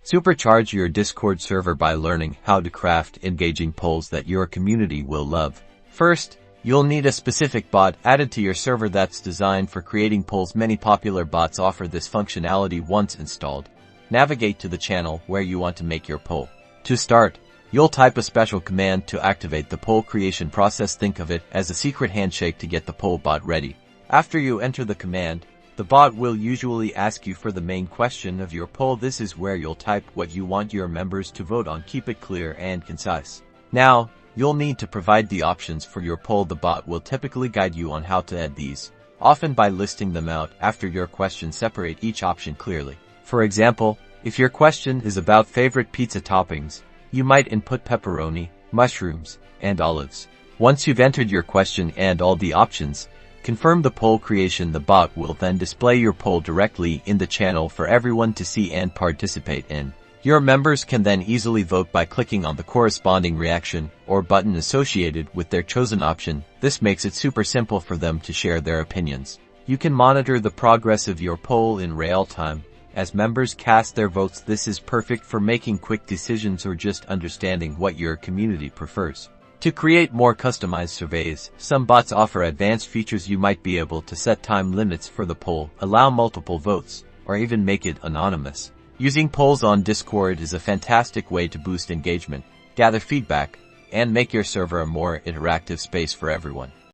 Supercharge your Discord server by learning how to craft engaging polls that your community will love. First, you'll need a specific bot added to your server that's designed for creating polls. Many popular bots offer this functionality once installed. Navigate to the channel where you want to make your poll. To start, you'll type a special command to activate the poll creation process. Think of it as a secret handshake to get the poll bot ready. After you enter the command, the bot will usually ask you for the main question of your poll. This is where you'll type what you want your members to vote on. Keep it clear and concise. Now, you'll need to provide the options for your poll. The bot will typically guide you on how to add these, often by listing them out after your question. Separate each option clearly. For example, if your question is about favorite pizza toppings, you might input pepperoni, mushrooms, and olives. Once you've entered your question and all the options, confirm the poll creation. The bot will then display your poll directly in the channel for everyone to see and participate in. Your members can then easily vote by clicking on the corresponding reaction or button associated with their chosen option. This makes it super simple for them to share their opinions. You can monitor the progress of your poll in real time as members cast their votes. This is perfect for making quick decisions or just understanding what your community prefers. To create more customized surveys, some bots offer advanced features. You might be able to set time limits for the poll, allow multiple votes, or even make it anonymous. Using polls on Discord is a fantastic way to boost engagement, gather feedback, and make your server a more interactive space for everyone.